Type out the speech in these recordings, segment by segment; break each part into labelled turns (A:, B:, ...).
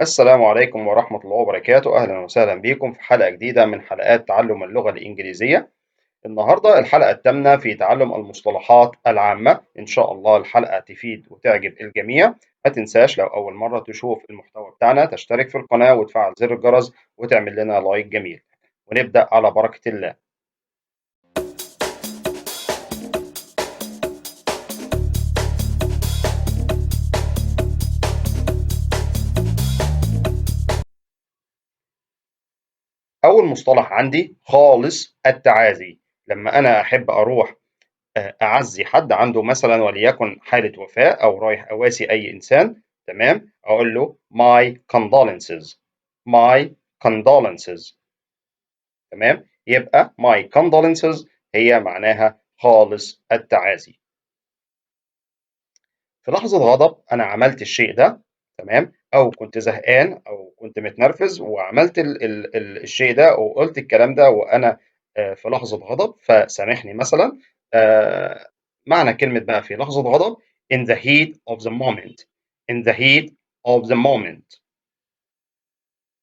A: السلام عليكم ورحمة الله وبركاته. أهلا وسهلا بكم في حلقة جديدة من حلقات تعلم اللغة الإنجليزية. النهاردة الحلقة الثامنة في تعلم المصطلحات العامة. إن شاء الله الحلقة تفيد وتعجب الجميع. ما تنساش لو أول مرة تشوف المحتوى بتاعنا تشترك في القناة وتفعل زر الجرس وتعمل لنا لايك جميل. ونبدأ على بركة الله. أول مصطلح عندي خالص التعازي. لما أنا أحب أروح أعزي حد عنده مثلا وليكن حالة وفاة أو رايح أواسي أي إنسان، تمام، أقول له my condolences. my condolences. تمام، يبقى my condolences هي معناها خالص التعازي. في لحظة غضب أنا عملت الشيء ده، تمام، أو كنت زهقان أو كنت متنرفز وعملت الشيء ده وقلت الكلام ده وأنا في لحظة غضب، فسامحني مثلا. آه، معنى كلمة بقى في لحظة غضب in the heat of the moment. in the heat of the moment.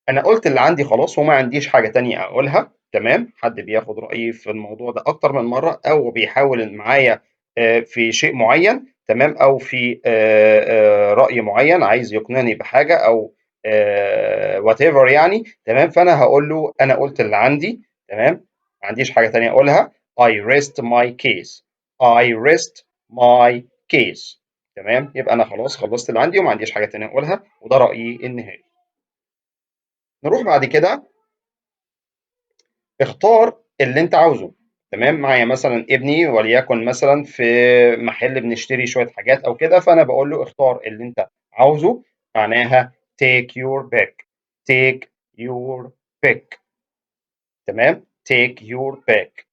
A: أنا قُلت اللي عندي خلاص وما عنديش حاجة تانية أقولها، تمام، حد بياخد رأيي في الموضوع ده أكتر من مرّة أو بيحاول معايا في شيء معيّن، تمام، أو في رأي معيّن عايز يقنعني بحاجة أو whatever يعني، تمام، فأنا هاقول له أنا قُلت اللي عندي، تمام، ما عنديش حاجة تانية أقولها. I rest my case. I rest my case. تمام، يبقى أنا خلاص خلّصت اللي عندي وما عنديش حاجة تانية أقولها وده رأيي النهائي. نروح بعد كده اختار اللي أنت عاوزه، تمام، معايا مثلًا ابني وليكن مثلًا في محل بنشتري شوية حاجات أو كده، فأنا باقول له اختار اللي أنت عاوزه، معناها take your pick. take your pick. تمام، take your pick.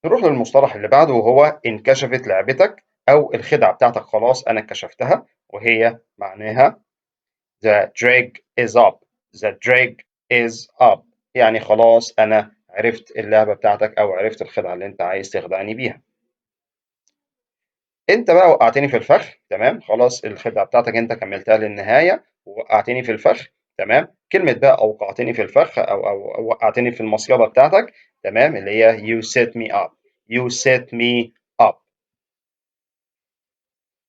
A: نروح للمصطلح اللي بعده وهو انكشفت لعبتك أو الخدعة بتاعتك خلاص أنا اكتشفتها، وهي معناها the drag is up. the drag is up. يعني خلاص أنا عرفت اللعبة بتاعتك أو عرفت الخدعة اللي أنت عايز تخدعني بيها. أنت بقى وقعتني في الفخ، تمام، خلاص الخدعة بتاعتك أنت كملتها للنهاية ووقعتني في الفخ، تمام. كلمة بقى أوقعتني في الفخ أو وقعتني في المصيدة بتاعتك، تمام، اللي هي you set me up. you set me up.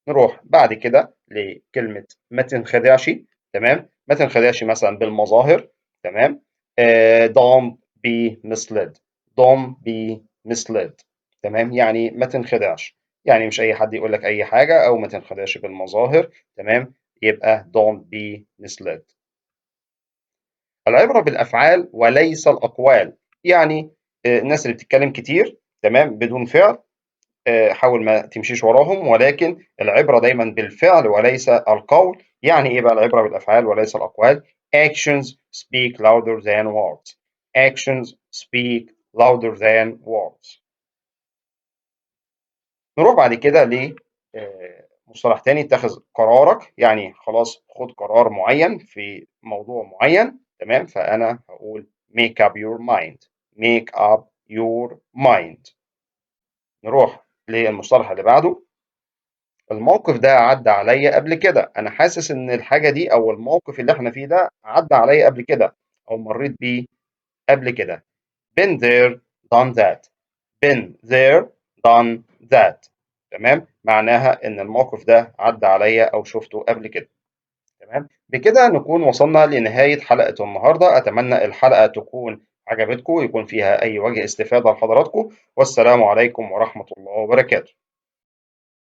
A: نروح بعد كده لكلمة ما تنخدعش، تمام، ما تنخدعش مثلا بالمظاهر، تمام. don't be misled. don't be misled. تمام، يعني ما تنخدعش، يعني مش أي حد يقول لك أي حاجة أو ما تنخدعش بالمظاهر، تمام، يبقى don't be misled. العبرة بالأفعال وليس الأقوال. يعني الناس اللي بتتكلم كتير، تمام، بدون فعل، حاول ما تمشيش وراهم، ولكن العبرة دايما بالفعل وليس القول. يعني ايه بقى العبرة بالافعال وليس الاقوال؟ actions speak louder than words. actions speak louder than words. نروح بعد كده ل مصطلح تاني، اتخذ قرارك. يعني خلاص خد قرار معين في موضوع معين، تمام، فانا هقول make up your mind. make up your mind. نروح للمصطلح اللي بعده. الموقف ده عدى عليا قبل كده. انا حاسس ان الحاجه دي او الموقف اللي احنا فيه ده عدى عليا قبل كده او مريت بيه قبل كده. been there done that. been there done that. تمام، معناها ان الموقف ده عدى عليا او شفته قبل كده. تمام، بكده نكون وصلنا لنهايه حلقه النهارده. اتمنى الحلقه تكون عجبتكم ويكون فيها اي وجه استفاده لحضراتكم، والسلام عليكم ورحمه الله وبركاته.